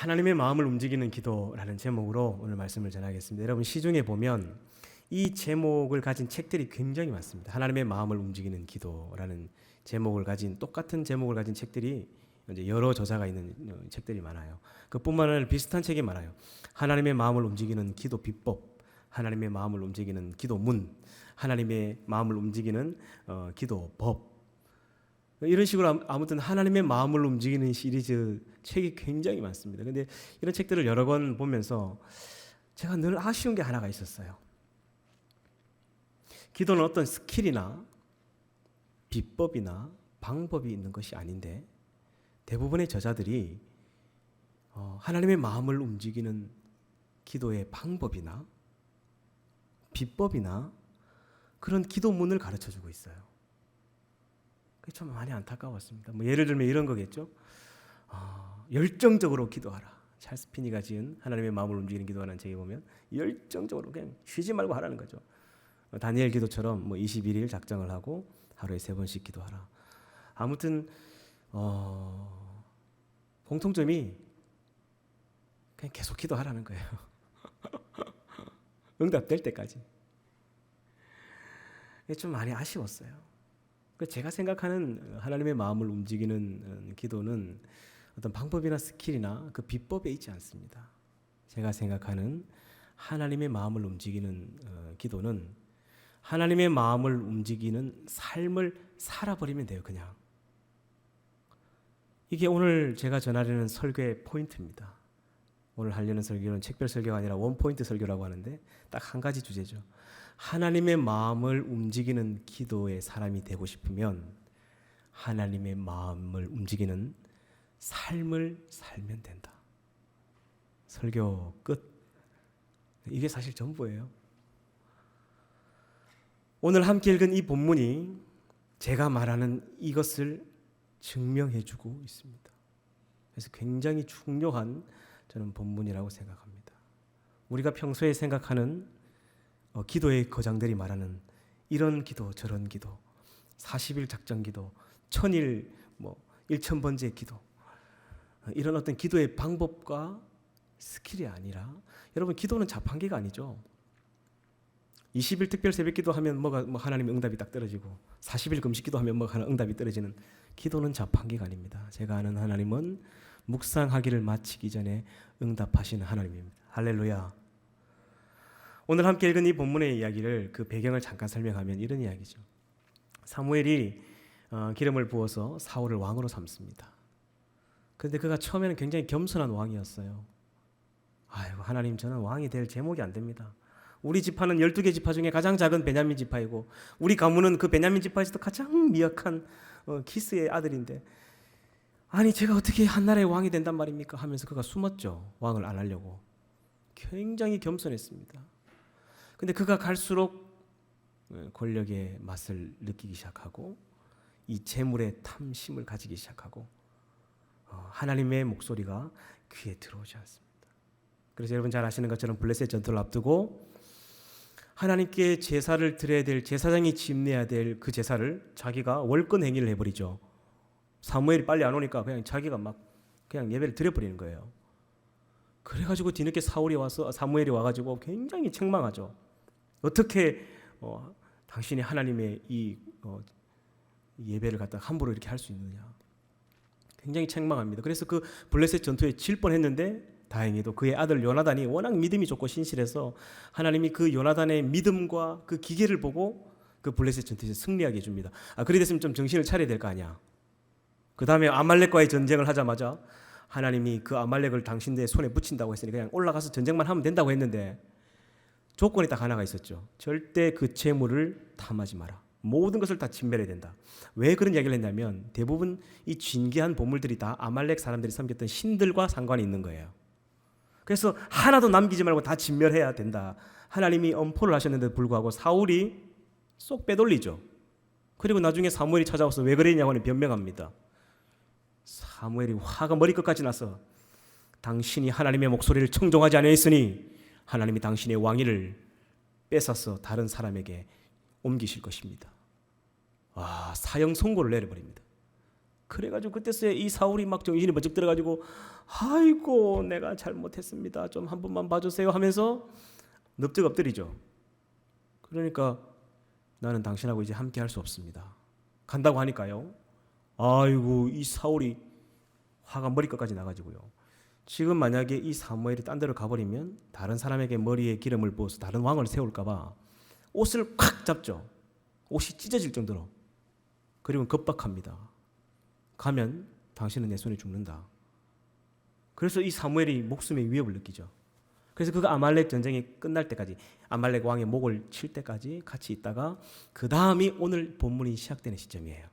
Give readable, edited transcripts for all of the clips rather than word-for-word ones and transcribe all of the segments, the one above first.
하나님의 마음을 움직이는 기도라는 제목으로 오늘 말씀을 전하겠습니다. 여러분 시중에 보면 이 제목을 가진 책들이 굉장히 많습니다. 하나님의 마음을 움직이는 기도라는 제목을 가진 똑같은 제목을 가진 책들이 이제 여러 저자가 있는 책들이 많아요. 그뿐만 아니라 비슷한 책이 많아요. 하나님의 마음을 움직이는 기도 비법, 하나님의 마음을 움직이는 기도문, 하나님의 마음을 움직이는 기도 법. 이런 식으로 아무튼 하나님의 마음을 움직이는 시리즈 책이 굉장히 많습니다. 근데 이런 책들을 여러 권 보면서 제가 늘 아쉬운 게 하나가 있었어요. 기도는 어떤 스킬이나 비법이나 방법이 있는 것이 아닌데 대부분의 저자들이 하나님의 마음을 움직이는 기도의 방법이나 비법이나 그런 기도문을 가르쳐주고 있어요. 그게 참 많이 안타까웠습니다. 예를 들면 이런 거겠죠. 열정적으로 기도하라. 찰스 피니가 지은 하나님의 마음을 움직이는 기도하는 책에 보면 열정적으로 그냥 쉬지 말고 하라는 거죠. 다니엘 기도처럼 21일 작정을 하고 하루에 3번씩 기도하라. 아무튼 공통점이 그냥 계속 기도하라는 거예요. 응답될 때까지. 이게 좀 많이 아쉬웠어요. 제가 생각하는 하나님의 마음을 움직이는 기도는 어떤 방법이나 스킬이나 그 비법에 있지 않습니다. 제가 생각하는 하나님의 마음을 움직이는 기도는 하나님의 마음을 움직이는 삶을 살아버리면 돼요. 그냥. 이게 오늘 제가 전하려는 설교의 포인트입니다. 오늘 하려는 설교는 책별 설교가 아니라 원포인트 설교라고 하는데 딱 한 가지 주제죠. 하나님의 마음을 움직이는 기도의 사람이 되고 싶으면 하나님의 마음을 움직이는 삶을 살면 된다. 설교 끝. 이게 사실 전부예요. 오늘 함께 읽은 이 본문이 제가 말하는 이것을 증명해주고 있습니다. 그래서 굉장히 중요한 저는 본문이라고 생각합니다. 우리가 평소에 생각하는 기도의 거장들이 말하는 이런 기도 저런 기도 40일 작정 기도 1000일 1000번째 기도 이런 어떤 기도의 방법과 스킬이 아니라 여러분 기도는 자판기가 아니죠. 20일 특별 새벽 기도하면 하나님의 응답이 딱 떨어지고 40일 금식 기도하면 응답이 떨어지는 기도는 자판기가 아닙니다. 제가 아는 하나님은 묵상하기를 마치기 전에 응답하시는 하나님입니다. 할렐루야. 오늘 함께 읽은 이 본문의 이야기를 그 배경을 잠깐 설명하면 이런 이야기죠. 사무엘이 기름을 부어서 사울을 왕으로 삼습니다. 그런데 그가 처음에는 굉장히 겸손한 왕이었어요. 아이고 하나님 저는 왕이 될 제목이 안 됩니다. 우리 지파는 12개 지파 중에 가장 작은 베냐민 지파이고 우리 가문은 그 베냐민 지파에서도 가장 미약한 기스의 아들인데 아니 제가 어떻게 한 나라의 왕이 된단 말입니까? 하면서 그가 숨었죠. 왕을 안 하려고. 굉장히 겸손했습니다. 근데 그가 갈수록 권력의 맛을 느끼기 시작하고 이 재물의 탐심을 가지기 시작하고 하나님의 목소리가 귀에 들어오지 않습니다. 그래서 여러분 잘 아시는 것처럼 블레셋 전투를 앞두고 하나님께 제사를 드려야 될 제사장이 집내야 될 그 제사를 자기가 월권 행위를 해버리죠. 사무엘이 빨리 안 오니까 그냥 자기가 그냥 예배를 드려버리는 거예요. 그래가지고 뒤늦게 사무엘이 와가지고 굉장히 책망하죠. 어떻게 당신이 하나님의 이 예배를 갖다 함부로 이렇게 할 수 있느냐. 굉장히 책망합니다. 그래서 그 블레셋 전투에 질 뻔했는데 다행히도 그의 아들 요나단이 워낙 믿음이 좋고 신실해서 하나님이 그 요나단의 믿음과 그 기계를 보고 그 블레셋 전투에서 승리하게 해줍니다. 그래 됐으면 좀 정신을 차려야 될 거 아니야. 그 다음에 아말렉과의 전쟁을 하자마자 하나님이 그 아말렉을 당신의 손에 붙인다고 했으니 그냥 올라가서 전쟁만 하면 된다고 했는데 조건이 딱 하나가 있었죠. 절대 그 재물을 탐하지 마라. 모든 것을 다 진멸해야 된다. 왜 그런 이야기를 했냐면 대부분 이 진귀한 보물들이 다 아말렉 사람들이 섬겼던 신들과 상관이 있는 거예요. 그래서 하나도 남기지 말고 다 진멸해야 된다. 하나님이 엄포를 하셨는데도 불구하고 사울이 쏙 빼돌리죠. 그리고 나중에 사무엘이 찾아와서 왜 그랬냐고 변명합니다. 사무엘이 화가 머리끝까지 나서 당신이 하나님의 목소리를 청종하지 아니하였으니 하나님이 당신의 왕위를 뺏어서 다른 사람에게 옮기실 것입니다. 사형 선고를 내려버립니다. 그래가지고 그때서야 이 사울이 막 정신이 번쩍 들어가지고 아이고 내가 잘못했습니다. 좀 한 번만 봐주세요 하면서 넙적 엎드리죠. 그러니까 나는 당신하고 이제 함께 할 수 없습니다. 간다고 하니까요. 아이고 이 사울이 화가 머리끝까지 나가지고요. 지금 만약에 이 사무엘이 딴 데로 가버리면 다른 사람에게 머리에 기름을 부어서 다른 왕을 세울까봐 옷을 콱 잡죠. 옷이 찢어질 정도로. 그리고 겁박합니다. 가면 당신은 내 손에 죽는다. 그래서 이 사무엘이 목숨의 위협을 느끼죠. 그래서 그가 아말렉 전쟁이 끝날 때까지, 아말렉 왕의 목을 칠 때까지 같이 있다가 그 다음이 오늘 본문이 시작되는 시점이에요.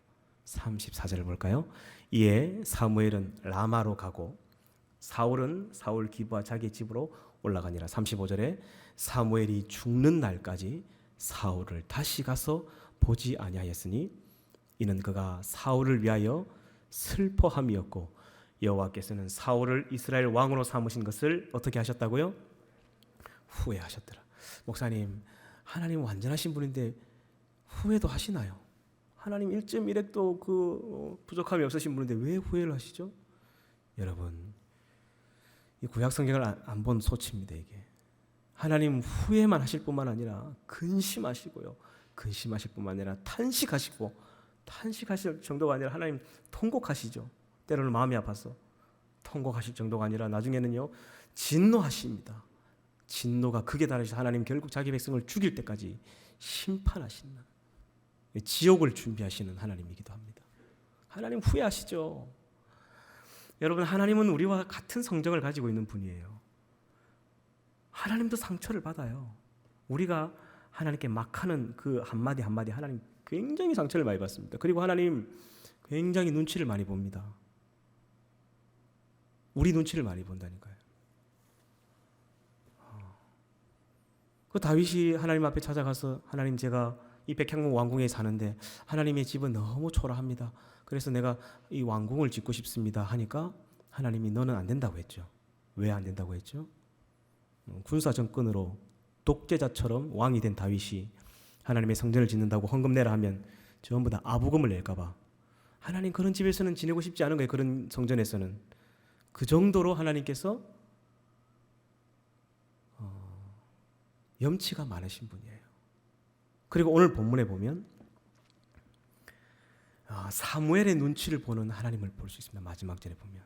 34절을 볼까요? 이에 사무엘은 라마로 가고 사울은 사울 기브와 자기 집으로 올라가니라. 35절에 사무엘이 죽는 날까지 사울을 다시 가서 보지 아니하였으니 이는 그가 사울을 위하여 슬퍼함이었고 여호와께서는 사울을 이스라엘 왕으로 삼으신 것을 어떻게 하셨다고요? 후회하셨더라. 목사님, 하나님 완전하신 분인데 후회도 하시나요? 하나님 1.1핵도 그 부족함이 없으신 분인데 왜 후회를 하시죠? 여러분, 이 구약 성경을 안 본 소치입니다. 이게 하나님 후회만 하실 뿐만 아니라 근심하시고요, 근심하실 뿐만 아니라 탄식하실 정도가 아니라 하나님 통곡하시죠. 때로는 마음이 아파서 통곡하실 정도가 아니라 나중에는요 진노하십니다. 진노가 극에 달하셔서 하나님 결국 자기 백성을 죽일 때까지 심판하시는, 지옥을 준비하시는 하나님이기도 합니다. 하나님 후회하시죠. 여러분, 하나님은 우리와 같은 성정을 가지고 있는 분이에요. 하나님도 상처를 받아요. 우리가 하나님께 막 하는 그 한마디 한마디 하나님 굉장히 상처를 많이 받습니다. 그리고 하나님 굉장히 눈치를 많이 봅니다. 우리 눈치를 많이 본다니까요. 그 다윗이 하나님 앞에 찾아가서 하나님, 제가 이 백향목 왕궁에 사는데 하나님의 집은 너무 초라합니다. 그래서 내가 이 왕궁을 짓고 싶습니다 하니까 하나님이 너는 안 된다고 했죠. 왜 안 된다고 했죠? 군사 정권으로 독재자처럼 왕이 된 다윗이 하나님의 성전을 짓는다고 헌금 내라 하면 전부 다 아부금을 낼까 봐. 하나님 그런 집에서는 지내고 싶지 않은 거예요. 그런 성전에서는. 그 정도로 하나님께서 염치가 많으신 분이에요. 그리고 오늘 본문에 보면 사무엘의 눈치를 보는 하나님을 볼 수 있습니다. 마지막 절에 보면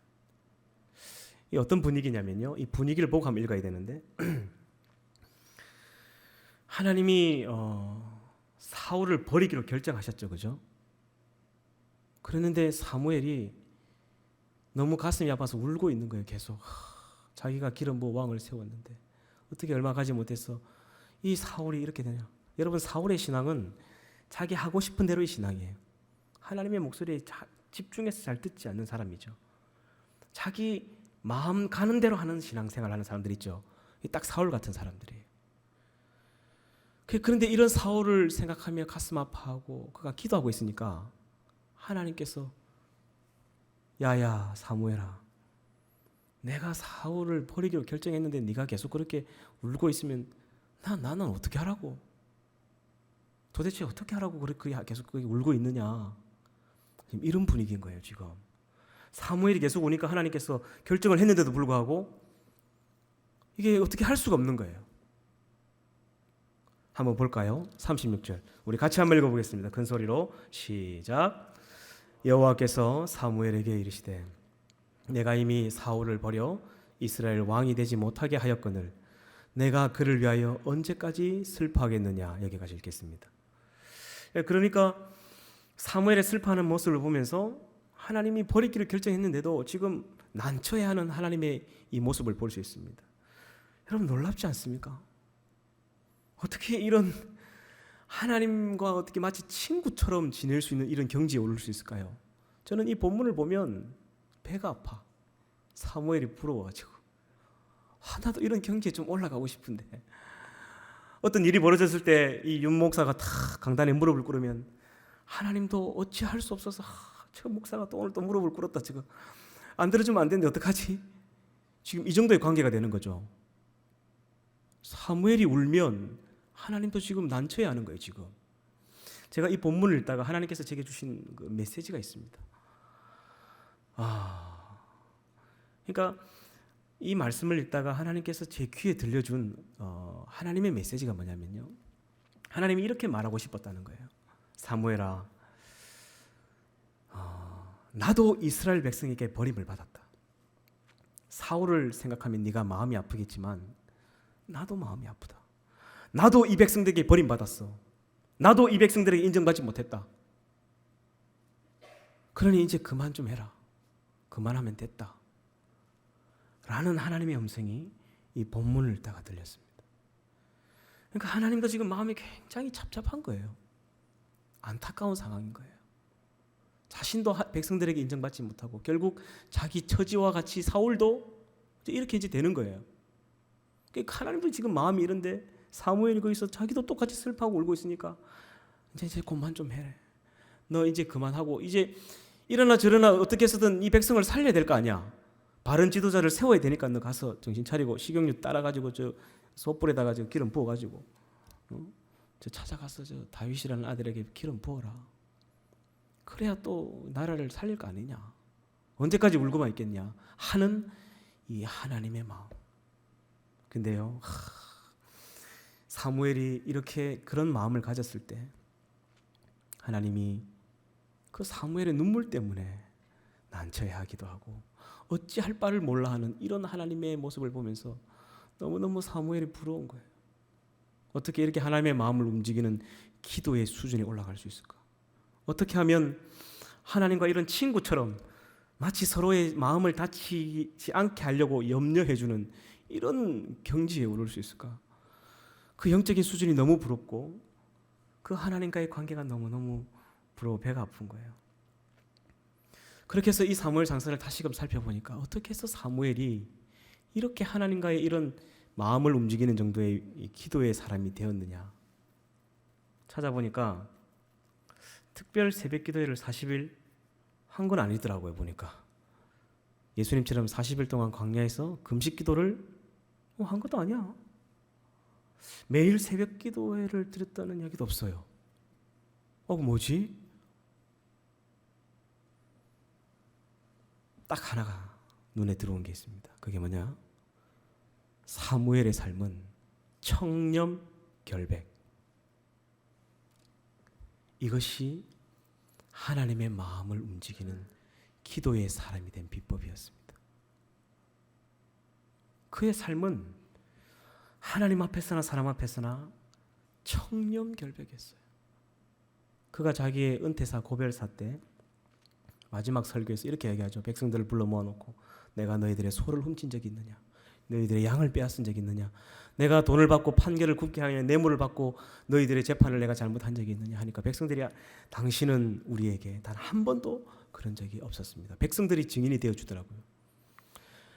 이 어떤 분위기냐면요, 이 분위기를 보고 한번 읽어야 되는데 하나님이 사울을 버리기로 결정하셨죠, 그죠? 그랬는데 사무엘이 너무 가슴이 아파서 울고 있는 거예요. 계속 자기가 기름 부어 왕을 세웠는데 어떻게 얼마 가지 못해서 이 사울이 이렇게 되냐. 여러분, 사울의 신앙은 자기 하고 싶은 대로의 신앙이에요. 하나님의 목소리에 집중해서 잘 듣지 않는 사람이죠. 자기 마음 가는 대로 하는 신앙생활 하는 사람들 있죠. 딱 사울 같은 사람들이에요. 그런데 이런 사울을 생각하며 가슴 아파하고 그가 기도하고 있으니까 하나님께서 야야 사무엘아, 내가 사울을 버리기로 결정했는데 네가 계속 그렇게 울고 있으면 나는 어떻게 하라고? 도대체 어떻게 하라고 그렇게 계속 울고 있느냐? 지금 이런 분위기인 거예요. 지금 사무엘이 계속 오니까 하나님께서 결정을 했는데도 불구하고 이게 어떻게 할 수가 없는 거예요. 한번 볼까요? 36절 우리 같이 한번 읽어보겠습니다. 큰 소리로 시작. 여호와께서 사무엘에게 이르시되 내가 이미 사울을 버려 이스라엘 왕이 되지 못하게 하였거늘 내가 그를 위하여 언제까지 슬퍼하겠느냐. 여기까지 읽겠습니다. 그러니까 사무엘의 슬퍼하는 모습을 보면서 하나님이 버리기를 결정했는데도 지금 난처해하는 하나님의 이 모습을 볼 수 있습니다. 여러분, 놀랍지 않습니까? 어떻게 이런 하나님과 어떻게 마치 친구처럼 지낼 수 있는 이런 경지에 오를 수 있을까요? 저는 이 본문을 보면 배가 아파. 사무엘이 부러워가지고 나도 이런 경지에 좀 올라가고 싶은데, 어떤 일이 벌어졌을 때 이 윤 목사가 다 강단에 무릎을 꿇으면 하나님도 어찌할 수 없어서 저 목사가 또 오늘 또 무릎을 꿇었다, 지금 안 들어주면 안 되는데 어떡하지? 지금 이 정도의 관계가 되는 거죠. 사무엘이 울면 하나님도 지금 난처해하는 거예요. 지금 제가 이 본문을 읽다가 하나님께서 제게 주신 그 메시지가 있습니다. 그러니까 이 말씀을 읽다가 하나님께서 제 귀에 들려준 하나님의 메시지가 뭐냐면요, 하나님이 이렇게 말하고 싶었다는 거예요. 사무엘아, 나도 이스라엘 백성에게 버림을 받았다. 사울을 생각하면 네가 마음이 아프겠지만 나도 마음이 아프다. 나도 이 백성들에게 버림받았어. 나도 이 백성들에게 인정받지 못했다. 그러니 이제 그만 좀 해라. 그만하면 됐다. 라는 하나님의 음성이 이 본문을 읽다가 들렸습니다. 그러니까 하나님도 지금 마음이 굉장히 답답한 거예요. 안타까운 상황인 거예요. 자신도 백성들에게 인정받지 못하고 결국 자기 처지와 같이 사울도 이렇게 이제 되는 거예요. 그러니까 하나님도 지금 마음이 이런데 사무엘이 거기서 자기도 똑같이 슬퍼하고 울고 있으니까 이제 그만 좀 해. 너 이제 그만하고 이제 이러나 저러나 어떻게 해서든 이 백성을 살려야 될 거 아니야. 바른 지도자를 세워야 되니까 너 가서 정신 차리고 식용유 따라가지고 저 솥불에다가 저 기름 부어가지고 저 찾아가서 저 다윗이라는 아들에게 기름 부어라. 그래야 또 나라를 살릴 거 아니냐. 언제까지 울고만 있겠냐 하는 이 하나님의 마음. 근데요, 사무엘이 이렇게 그런 마음을 가졌을 때 하나님이 그 사무엘의 눈물 때문에 난처해하기도 하고 어찌할 바를 몰라 하는 이런 하나님의 모습을 보면서 너무너무 사무엘이 부러운 거예요. 어떻게 이렇게 하나님의 마음을 움직이는 기도의 수준에 올라갈 수 있을까? 어떻게 하면 하나님과 이런 친구처럼 마치 서로의 마음을 다치지 않게 하려고 염려해주는 이런 경지에 오를 수 있을까? 그 영적인 수준이 너무 부럽고 그 하나님과의 관계가 너무너무 부러워 배가 아픈 거예요. 그렇게 해서 이 사무엘 장사를 다시금 살펴보니까 어떻게 해서 사무엘이 이렇게 하나님과의 이런 마음을 움직이는 정도의 기도의 사람이 되었느냐 찾아보니까 특별 새벽 기도회를 40일 한 건 아니더라고요. 보니까 예수님처럼 40일 동안 광야에서 금식 기도를 한 것도 아니야. 매일 새벽 기도회를 드렸다는 이야기도 없어요. 뭐지? 딱 하나가 눈에 들어온 게 있습니다. 그게 뭐냐? 사무엘의 삶은 청렴 결백. 이것이 하나님의 마음을 움직이는 기도의 사람이 된 비법이었습니다. 그의 삶은 하나님 앞에서나 사람 앞에서나 청렴 결백했어요. 그가 자기의 은퇴사 고별사 때 마지막 설교에서 이렇게 얘기하죠. 백성들을 불러 모아놓고 내가 너희들의 소를 훔친 적이 있느냐? 너희들의 양을 빼앗은 적이 있느냐? 내가 돈을 받고 판결을 굽게 하여 뇌물을 받고 너희들의 재판을 내가 잘못한 적이 있느냐 하니까 백성들이 당신은 우리에게 단 한 번도 그런 적이 없었습니다. 백성들이 증인이 되어주더라고요.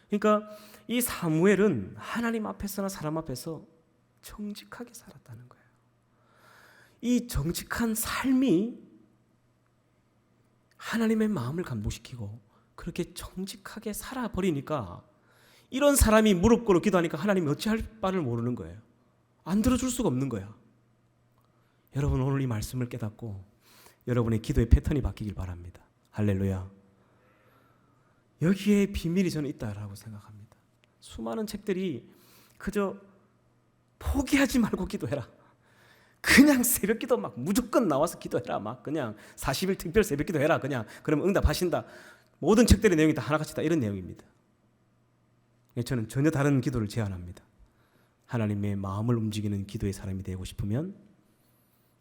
그러니까 이 사무엘은 하나님 앞에서나 사람 앞에서 정직하게 살았다는 거예요. 이 정직한 삶이 하나님의 마음을 감동시키고 그렇게 정직하게 살아버리니까 이런 사람이 무릎 꿇고 기도하니까 하나님이 어찌할 바를 모르는 거예요. 안 들어줄 수가 없는 거야. 여러분 오늘 이 말씀을 깨닫고 여러분의 기도의 패턴이 바뀌길 바랍니다. 할렐루야. 여기에 비밀이 저는 있다라고 생각합니다. 수많은 책들이 그저 포기하지 말고 기도해라. 그냥 새벽 기도 막 무조건 나와서 기도해라. 막 그냥 40일 특별 새벽 기도 해라. 그냥 그러면 응답하신다. 모든 책들의 내용이 다 하나같이 다 이런 내용입니다. 저는 전혀 다른 기도를 제안합니다. 하나님의 마음을 움직이는 기도의 사람이 되고 싶으면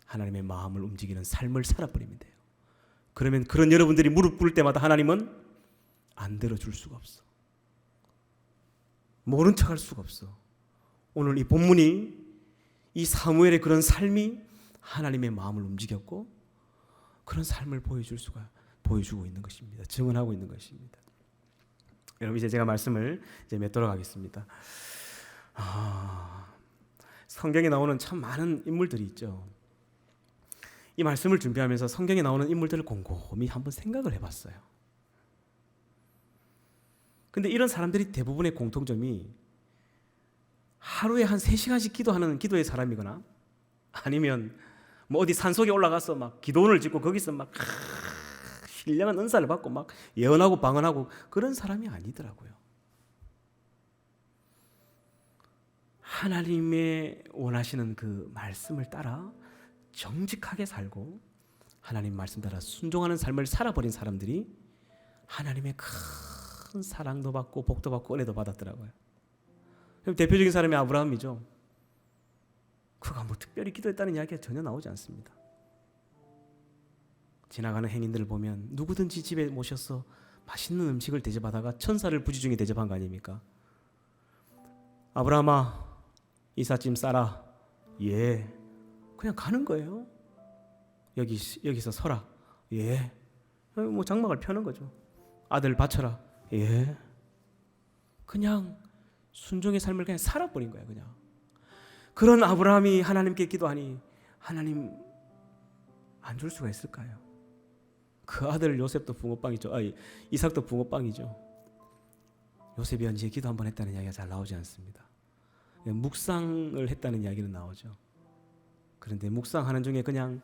하나님의 마음을 움직이는 삶을 살아버리면 돼요. 그러면 그런 여러분들이 무릎 꿇을 때마다 하나님은 안 들어줄 수가 없어. 모른 척할 수가 없어. 오늘 이 본문이 이 사무엘의 그런 삶이 하나님의 마음을 움직였고 그런 삶을 보여주고 있는 것입니다. 증언하고 있는 것입니다. 여러분 이제 제가 말씀을 이제 맺도록 하겠습니다. 성경에 나오는 참 많은 인물들이 있죠. 이 말씀을 준비하면서 성경에 나오는 인물들을 곰곰이 한번 생각을 해봤어요. 근데 이런 사람들이 대부분의 공통점이 하루에 한 3시간씩 기도하는 기도의 사람이거나 아니면 뭐 어디 산속에 올라가서 막 기도원을 짓고 거기서 막 신령한 은사를 받고 막 예언하고 방언하고 그런 사람이 아니더라고요. 하나님의 원하시는 그 말씀을 따라 정직하게 살고 하나님 말씀 따라 순종하는 삶을 살아버린 사람들이 하나님의 큰 사랑도 받고 복도 받고 은혜도 받았더라고요. 대표적인 사람이 아브라함이죠. 그가 뭐 특별히 기도했다는 이야기가 전혀 나오지 않습니다. 지나가는 행인들을 보면 누구든지 집에 모셔서 맛있는 음식을 대접하다가 천사를 부지중에 대접한 거 아닙니까? 아브라함아, 이삿짐 싸라. 예. 그냥 가는 거예요. 여기서 서라. 예. 뭐 장막을 펴는 거죠. 아들 바쳐라. 예. 그냥 순종의 삶을 그냥 살아버린 거예요. 그냥. 그런 아브라함이 하나님께 기도하니 하나님 안 줄 수가 있을까요? 그 아들 요셉도 붕어빵이죠. 이삭도 붕어빵이죠. 요셉이 언제 기도 한번 했다는 이야기가 잘 나오지 않습니다. 묵상을 했다는 이야기는 나오죠. 그런데 묵상하는 중에 그냥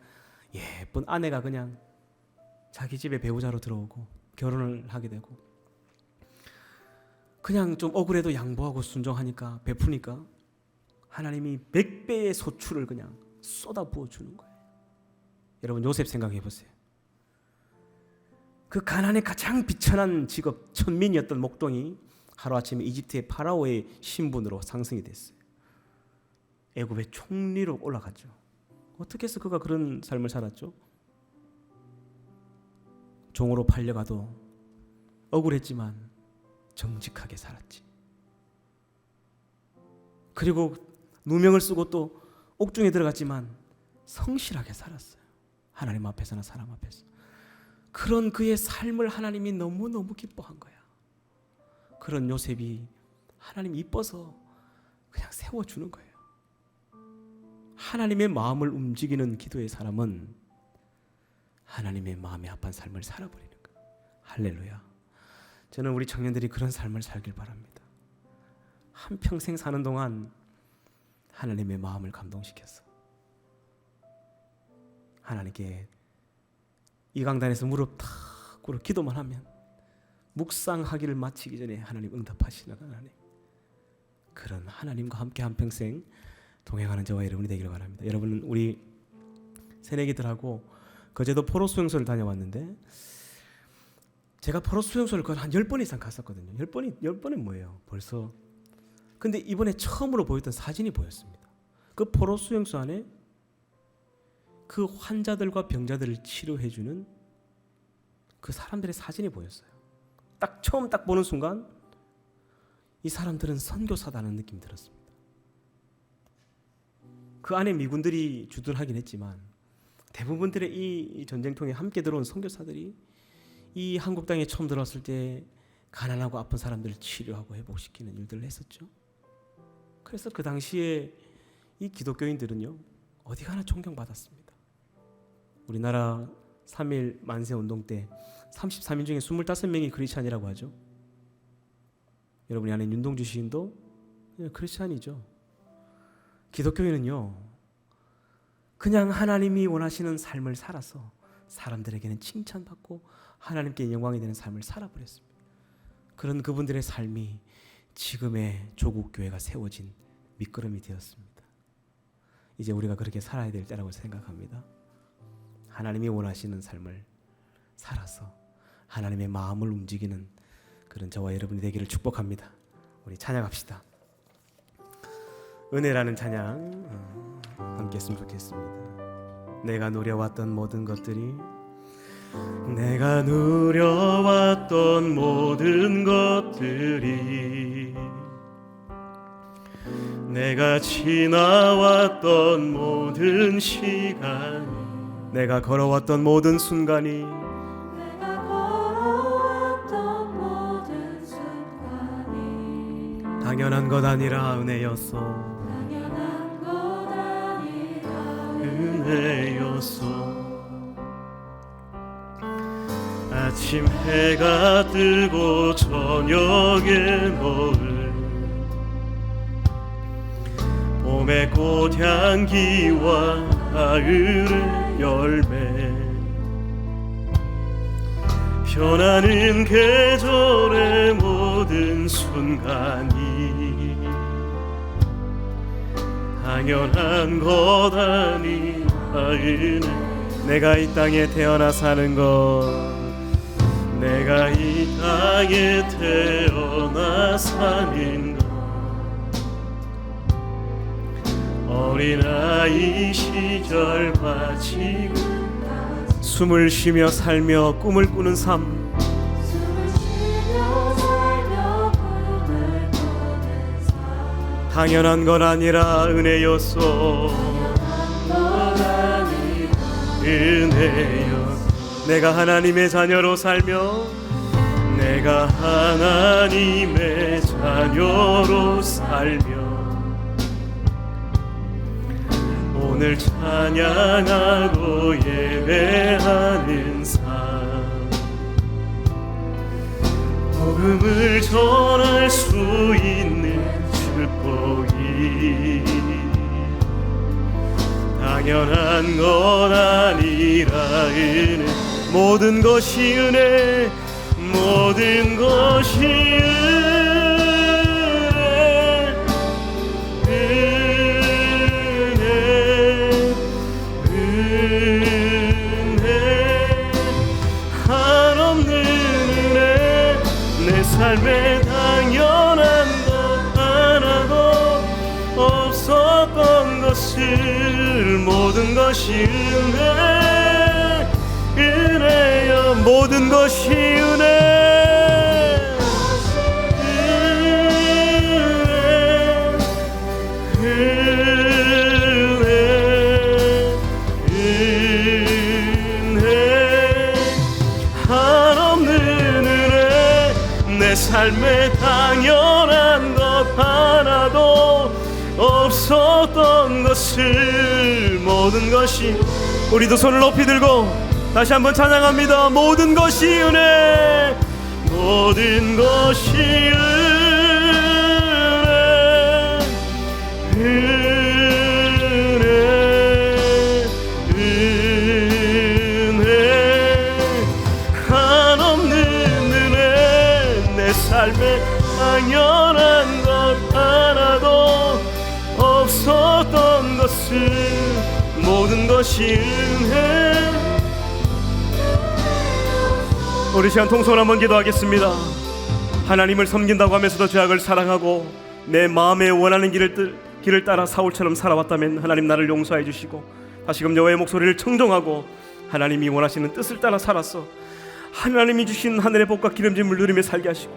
예쁜 아내가 그냥 자기 집에 배우자로 들어오고 결혼을 하게 되고 그냥 좀 억울해도 양보하고 순종하니까 베푸니까 하나님이 100배의 소출을 그냥 쏟아 부어주는 거예요. 여러분 요셉 생각해 보세요. 그 가난의 가장 비천한 직업 천민이었던 목동이 하루아침에 이집트의 파라오의 신분으로 상승이 됐어요. 애굽의 총리로 올라갔죠. 어떻게 해서 그가 그런 삶을 살았죠? 종으로 팔려가도 억울했지만 정직하게 살았지. 그리고 누명을 쓰고 또 옥중에 들어갔지만 성실하게 살았어요. 하나님 앞에서나 사람 앞에서. 그런 그의 삶을 하나님이 너무너무 기뻐한 거야. 그런 요셉이 하나님 이뻐서 그냥 세워주는 거예요. 하나님의 마음을 움직이는 기도의 사람은 하나님의 마음에 합한 삶을 살아버리는 거예요. 할렐루야. 저는 우리 청년들이 그런 삶을 살길 바랍니다. 한평생 사는 동안 하나님의 마음을 감동시켜서 하나님께 이 강단에서 무릎 탁 꿇어 기도만 하면 묵상하기를 마치기 전에 하나님 응답하시는 하나님, 그런 하나님과 함께 한평생 동행하는 저와 여러분이 되기를 바랍니다. 여러분, 우리 새내기들하고 거제도 포로 수용소를 다녀왔는데 제가 포로 수용소를 거의 한 10번 이상 갔었거든요. 10번이 뭐예요 벌써. 근데 이번에 처음으로 보였던 사진이 보였습니다. 그 포로 수용소 안에 그 환자들과 병자들을 치료해주는 그 사람들의 사진이 보였어요. 처음 보는 순간 이 사람들은 선교사다는 느낌이 들었습니다. 그 안에 미군들이 주둔하긴 했지만 대부분들의 이 전쟁통에 함께 들어온 선교사들이 이 한국 땅에 처음 들어왔을 때 가난하고 아픈 사람들을 치료하고 회복시키는 일들을 했었죠. 그래서 그 당시에 이 기독교인들은요 어디 가나 존경받았습니다. 우리나라 3.1 만세 운동 때 33인 중에 25명이 크리스찬이라고 하죠. 여러분이 아는 윤동주 시인도 크리스찬이죠. 기독교인은요 그냥 하나님이 원하시는 삶을 살아서 사람들에게는 칭찬받고 하나님께 영광이 되는 삶을 살아버렸습니다. 그런 그분들의 삶이 지금의 조국 교회가 세워진 밑거름이 되었습니다. 이제 우리가 그렇게 살아야 될 때라고 생각합니다. 하나님이 원하시는 삶을 살아서 하나님의 마음을 움직이는 그런 저와 여러분이 되기를 축복합니다. 우리 찬양합시다. 은혜라는 찬양 함께 했으면 좋겠습니다. 내가 누려왔던 모든 것들이, 내가 누려왔던 모든 것들이, 내가 지나왔던 모든 시간이, 내가 걸어왔던 모든 순간이, 당연한 것 아니라 은혜였어. 당연한 것 아니라 은혜였어. 아침 해가 뜨고 저녁에 노을, 봄의 꽃향기와 가을의 열매, 변하는 계절의 모든 순간이 당연한 것 아니라 은혜. 내가 이 땅에 태어나 사는 것, 내가 이 땅에 태어나 사는 것, 어린아이 시절 바치고 숨을 쉬며 살며 꿈을 꾸는 삶, 당연한 건 아니라 은혜였소. 은혜여. 내가 하나님의 자녀로 살며, 내가 하나님의 자녀로 살며 오늘 찬양하고 예배하는 삶, 복음을 전할 수 있는 축복이 당연한 건 아니라 은혜. 모든 것이 은혜, 모든 것이 은혜, 은혜, 은혜, 한없는 은혜. 내 삶에 당연한 것 하나도 없었던 것을, 모든 것이 은혜, 은혜여. 모든 것이 은혜, 은혜, 은혜, 은혜, 한없는 은혜. 내 삶에 당연한 것 하나도 없었던 것을, 모든 것이. 우리도 손을 높이 들고 다시 한번 찬양합니다. 모든 것이 은혜, 모든 것이 은혜, 은혜, 은혜, 한없는 은혜. 내 삶에 당연한 것 하나도 없었던 것을, 모든 것이 은혜. 우리 시간 통성을 한번 기도하겠습니다. 하나님을 섬긴다고 하면서도 죄악을 사랑하고 내 마음에 원하는 길을 따라 사울처럼 살아왔다면 하나님 나를 용서해 주시고, 다시금 여호와의 목소리를 청종하고 하나님이 원하시는 뜻을 따라 살았어 하나님이 주신 하늘의 복과 기름짐을 누리며 살게 하시고,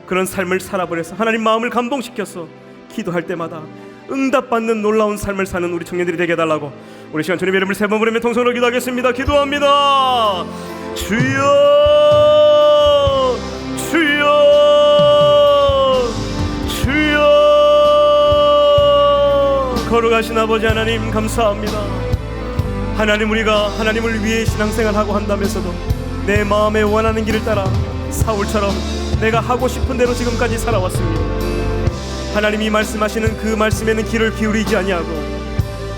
그런 삶을 살아버려서 하나님 마음을 감동시켜서 기도할 때마다 응답받는 놀라운 삶을 사는 우리 청년들이 되게 해달라고 우리 시간 주님의 이름을 세 번 부르며 통성으로 기도하겠습니다. 기도합니다. 주여, 주여, 주여. 거룩하신 아버지 하나님 감사합니다. 하나님, 우리가 하나님을 위해 신앙생활하고 한다면서도 내 마음에 원하는 길을 따라 사울처럼 내가 하고 싶은 대로 지금까지 살아왔습니다. 하나님이 말씀하시는 그 말씀에는 귀를 기울이지 아니하고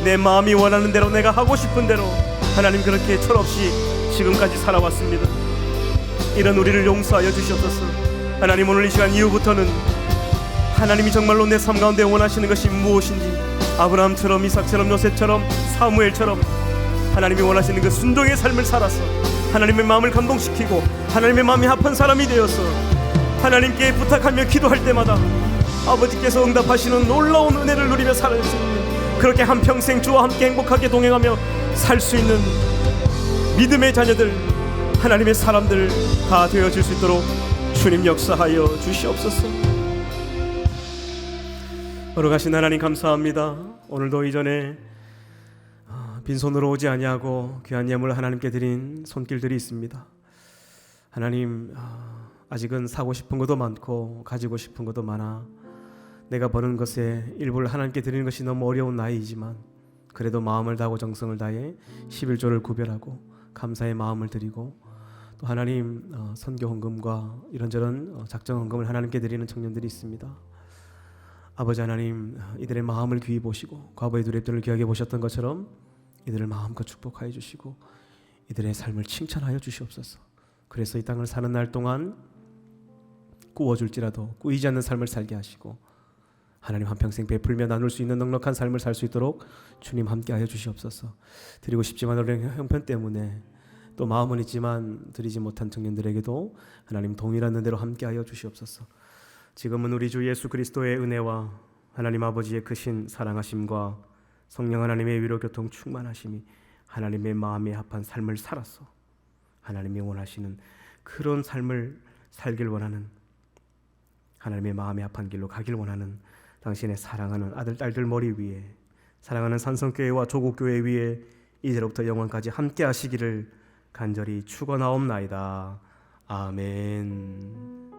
내 마음이 원하는 대로, 내가 하고 싶은 대로 하나님 그렇게 철없이 지금까지 살아왔습니다. 이런 우리를 용서하여 주시옵소서. 하나님, 오늘 이 시간 이후부터는 하나님이 정말로 내 삶 가운데 원하시는 것이 무엇인지, 아브라함처럼, 이삭처럼, 요셉처럼, 사무엘처럼 하나님이 원하시는 그 순종의 삶을 살아서 하나님의 마음을 감동시키고 하나님의 마음이 합한 사람이 되어서 하나님께 부탁하며 기도할 때마다 아버지께서 응답하시는 놀라운 은혜를 누리며 살아갈 수 있는, 그렇게 한평생 주와 함께 행복하게 동행하며 살 수 있는 믿음의 자녀들, 하나님의 사람들 다 되어질 수 있도록 주님 역사하여 주시옵소서. 거룩하신 하나님 감사합니다. 오늘도 이전에 빈손으로 오지 아니하고 귀한 예물을 하나님께 드린 손길들이 있습니다. 하나님, 아직은 사고 싶은 것도 많고 가지고 싶은 것도 많아 내가 버는 것에 일부를 하나님께 드리는 것이 너무 어려운 나이이지만 그래도 마음을 다하고 정성을 다해 11조를 구별하고 감사의 마음을 드리고, 또 하나님 선교 헌금과 이런저런 작정 헌금을 하나님께 드리는 청년들이 있습니다. 아버지 하나님, 이들의 마음을 귀히 보시고 과거의 두렵들을 기억해 보셨던 것처럼 이들을 마음껏 축복하여 주시고 이들의 삶을 칭찬하여 주시옵소서. 그래서 이 땅을 사는 날 동안 꾸어줄지라도 꾸이지 않는 삶을 살게 하시고 하나님 한평생 베풀며 나눌 수 있는 넉넉한 삶을 살 수 있도록 주님 함께하여 주시옵소서. 드리고 싶지만 어려운 형편 때문에 또 마음은 있지만 드리지 못한 청년들에게도 하나님 동일한 은혜로 함께하여 주시옵소서. 지금은 우리 주 예수 그리스도의 은혜와 하나님 아버지의 크신 사랑하심과 성령 하나님의 위로 교통 충만하심이 하나님의 마음에 합한 삶을 살아서 하나님이 원하시는 그런 삶을 살길 원하는, 하나님의 마음에 합한 길로 가길 원하는 당신의 사랑하는 아들 딸들 머리 위에, 사랑하는 산성교회와 조국교회 위에 이제로부터 영원까지 함께 하시기를 간절히 축원하옵나이다. 아멘.